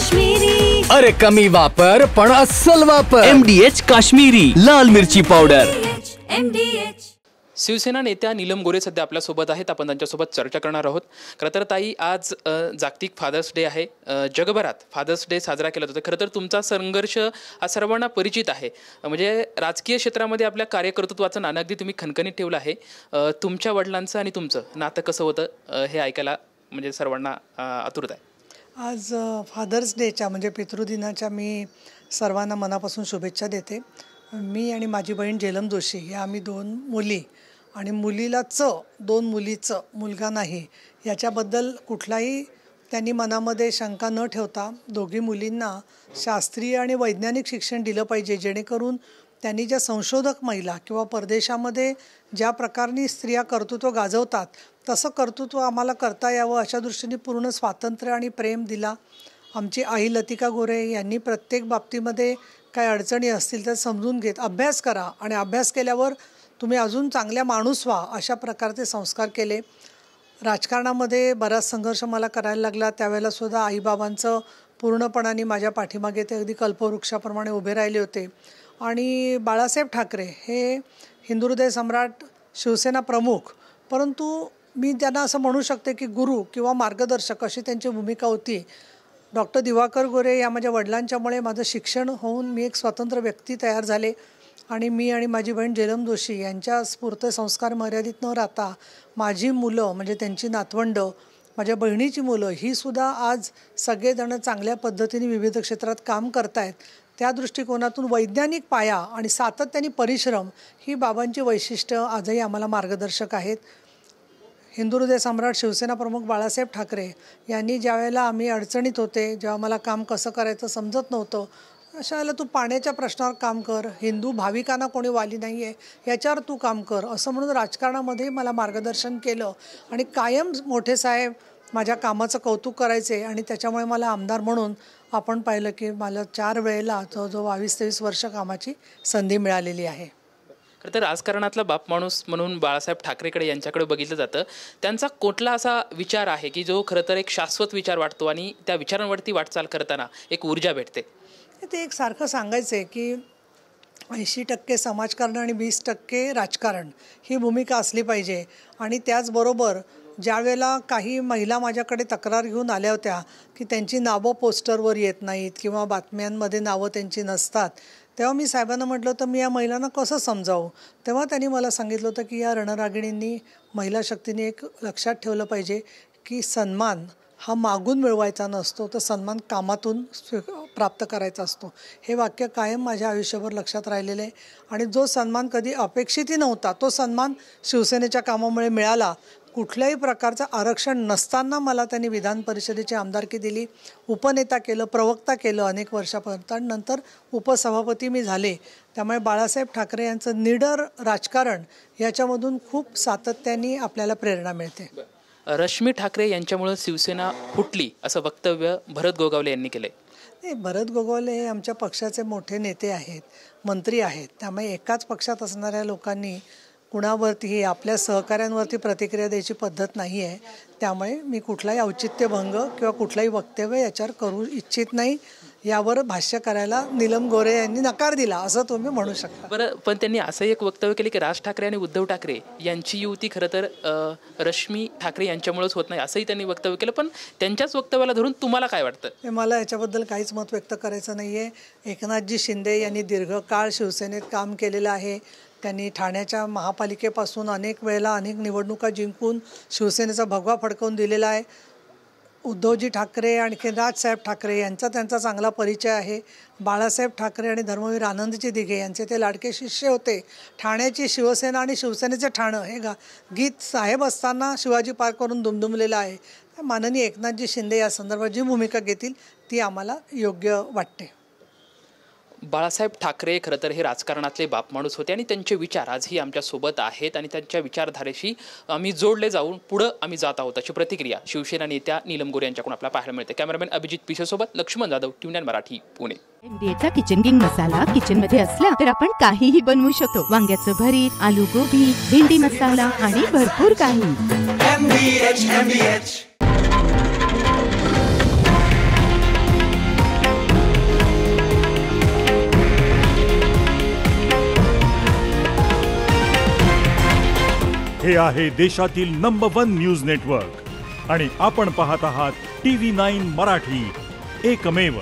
काश्मीरी. अरे कमी वापर पण अस्सल वापर. MDH काश्मीरी लाल मिरची पावडर. MDH. शिवसेना नेत्या नीलम गोरे सध्या आपल्यासोबत आहेत. आपण त्यांच्यासोबत चर्चा करणार आहोत. खरं तर ताई, आज जागतिक फादर्स डे आहे. जगभरात फादर्स डे साजरा केला जातो. खरं तर तुमचा संघर्ष हा सर्वांना परिचित आहे. म्हणजे राजकीय क्षेत्रामध्ये आपल्या कार्यकर्तृत्वाचं नाणं अगदी तुम्ही खणखणीत ठेवलं आहे. तुमच्या वडिलांचं आणि तुमचं नातं कसं होतं हे ऐकायला म्हणजे सर्वांना आतुरता आहे. आज फादर्स डेच्या म्हणजे पितृदिनाच्या मी सर्वांना मनापासून शुभेच्छा देते. मी आणि माझी बहीण झेलम जोशी या आम्ही 2 मुली आणि मुलीला 2 मुलीचं मुलगा नाही याच्याबद्दल कुठलाही त्यांनी मनामध्ये शंका न ठेवता दोघी मुलींना शास्त्रीय आणि वैज्ञानिक शिक्षण दिलं पाहिजे, जेणेकरून त्यांनी ज्या संशोधक महिला किंवा परदेशामध्ये ज्या प्रकारे स्त्रिया कर्तृत्व गाजवतात तसं कर्तृत्व आम्हाला करता यावं अशा दृष्टीने पूर्ण स्वातंत्र्य आणि प्रेम दिला. आमची आई लतिका गोरे यांनी प्रत्येक बाबतीमध्ये काही अडचणी असतील तर समजून घेत अभ्यास करा आणि अभ्यास केल्यावर तुम्ही अजून चांगल्या माणूस व्हा अशा प्रकारचे संस्कार केले. राजकारणामध्ये बराच संघर्ष मला करायला लागला. त्यावेळेलासुद्धा आईबाबांचं पूर्णपणाने माझ्या पाठीमागे ते अगदी कल्पवृक्षाप्रमाणे उभे राहिले होते. आणि बाळासाहेब ठाकरे हे हिंदुहृदय सम्राट, शिवसेना प्रमुख, परंतु मी त्यांना असं म्हणू शकते की गुरु किंवा मार्गदर्शक अशी त्यांची भूमिका होती. डॉक्टर दिवाकर गोरे या माझ्या वडिलांच्यामुळे माझं शिक्षण होऊन मी एक स्वतंत्र व्यक्ती तयार झाले. आणि मी आणि माझी बहीण झेलम जोशी यांच्या स्फूर्त संस्कार मर्यादित न राहता माझी मुलं म्हणजे त्यांची नातवंडं, माझ्या बहिणीची मुलं ही सुद्धा आज सगळेजण चांगल्या पद्धतीने विविध क्षेत्रात काम करत आहेत. त्या दृष्टिकोनातून वैज्ञानिक पाया आणि सातत्याने परिश्रम ही बाबांची वैशिष्ट्य आजही आम्हाला मार्गदर्शक आहेत. हिंदुहृदय सम्राट शिवसेना प्रमुख बाळासाहेब ठाकरे यांनी ज्यावेळेला आम्ही अडचणीत होते, जेव्हा मला काम कसं करायचं समजत नव्हतं, अशा वेळेला तू पाण्याच्या प्रश्नावर काम कर, हिंदू भाविकांना कोणी वाली नाही आहे याच्यावर तू काम कर असं म्हणून राजकारणामध्ये मला मार्गदर्शन केलं. आणि कायम मोठे साहेब माझ्या कामाचं कौतुक करायचे आणि त्याच्यामुळे मला आमदार म्हणून आपण पाहिलं की मला 4 वेळेला जो 22-23 वर्ष कामाची संधी मिळालेली आहे. खरं तर राजकारणातला बाप माणूस म्हणून बाळासाहेब ठाकरेकडे यांच्याकडे बघितलं जातं. त्यांचा कुठला असा विचार आहे की जो खरं तर एक शाश्वत विचार वाटतो आणि त्या विचारांवरती वाटचाल करताना एक ऊर्जा भेटते? ते एक सारखं सांगायचं आहे की 80% समाजकारण आणि 20% राजकारण ही भूमिका असली पाहिजे. आणि त्याचबरोबर ज्यावेळेला काही महिला माझ्याकडे तक्रार घेऊन आल्या होत्या की त्यांची नावं पोस्टरवर येत नाहीत किंवा बातम्यांमध्ये नावं त्यांची नसतात, तेव्हा मी साहेबांना म्हटलं तर मी या महिलांना कसं समजावं. तेव्हा त्यांनी मला सांगितलं होतं की या रणरागिणींनी महिला शक्तीने एक लक्षात ठेवलं पाहिजे की सन्मान हा मागून मिळवायचा नसतो, तर सन्मान कामातून प्राप्त करायचा असतो. हे वाक्य कायम माझ्या आयुष्यभर लक्षात राहिलेलं आहे. आणि जो सन्मान कधी अपेक्षितही नव्हता तो सन्मान शिवसेनेच्या कामामुळे मिळाला. कुठल्याही प्रकारचं आरक्षण नसताना मला त्यांनी विधान परिषदेची आमदारकी दिली, उपनेता केलं, प्रवक्ता केलं अनेक वर्षापर्यंत, आणि नंतर उपसभापती मी झाले. त्यामुळे बाळासाहेब ठाकरे यांचं निडर राजकारण याच्यामधून खूप सातत्याने आपल्याला प्रेरणा मिळते. रश्मी ठाकरे यांच्यामुळे शिवसेना फुटली असं वक्तव्य भरत गोगावले यांनी केलंय. नाही, भरत गोगावले हे आमच्या पक्षाचे मोठे नेते आहेत, मंत्री आहेत. त्यामुळे एकाच पक्षात असणाऱ्या लोकांनी कुणावरतीही आपल्या सहकाऱ्यांवरती प्रतिक्रिया द्यायची पद्धत नाही आहे. त्यामुळे मी कुठलाही औचित्यभंग किंवा कुठलाही वक्तव्य याच्यावर करू इच्छित नाही. यावर भाष्य करायला नीलम गोरे यांनी नकार दिला असं तुम्ही म्हणू शकता. बरं, पण त्यांनी असंही एक वक्तव्य केले की राज ठाकरे आणि उद्धव ठाकरे यांची युती खरं तर रश्मी ठाकरे यांच्यामुळेच होत नाही असंही त्यांनी वक्तव्य केलं. पण त्यांच्याच वक्तव्याला धरून तुम्हाला काय वाटतं? मला याच्याबद्दल काहीच मत व्यक्त करायचं नाही आहे. एकनाथजी शिंदे यांनी दीर्घकाळ शिवसेनेत काम केलेलं आहे. त्यांनी ठाण्याच्या महापालिकेपासून अनेक वेळेला अनेक निवडणुका जिंकून शिवसेनेचा भगवा फडकवून दिलेला आहे. उद्धवजी ठाकरे आणखी राजसाहेब ठाकरे यांचा त्यांचा चांगला परिचय आहे. बाळासाहेब ठाकरे आणि धर्मवीर आनंदजी दिघे यांचे ते लाडके शिष्य होते. ठाण्याची शिवसेना आणि शिवसेनेचे ठाणं हे गीत साहेब असताना शिवाजी पार्कवरून दुमदुमलेलं आहे. माननीय एकनाथजी शिंदे या संदर्भात जी भूमिका घेतील ती आम्हाला योग्य वाटते. बाळासाहेब ठाकरे खरं तर हे राजकारणातले बाप माणूस होते आणि त्यांचे विचार आजही आमच्यासोबत आहेत आणि त्यांच्या विचारधारेशी आम्ही जोडले जाऊन पुढं आम्ही जात आहोत अशी प्रतिक्रिया शिवसेना नेत्या नीलम गोरे यांच्याकडून आपल्याला पाहायला मिळते. कॅमेरामॅन अभिजित पिशेसोबत लक्ष्मण जाधव, TVN मराठी, पुणे. MDHचा किचन किंग मसाला किचन मध्ये असला तर आपण काहीही बनवू शकतो. वांग्याचं भरीत, आलू गोबी, भेंडी मसाला आणि भरपूर काही. MDH हे आहे देशातील नंबर 1 न्यूज नेटवर्क आणि आपण पाहत आहात TV9 मराठी, एकमेव.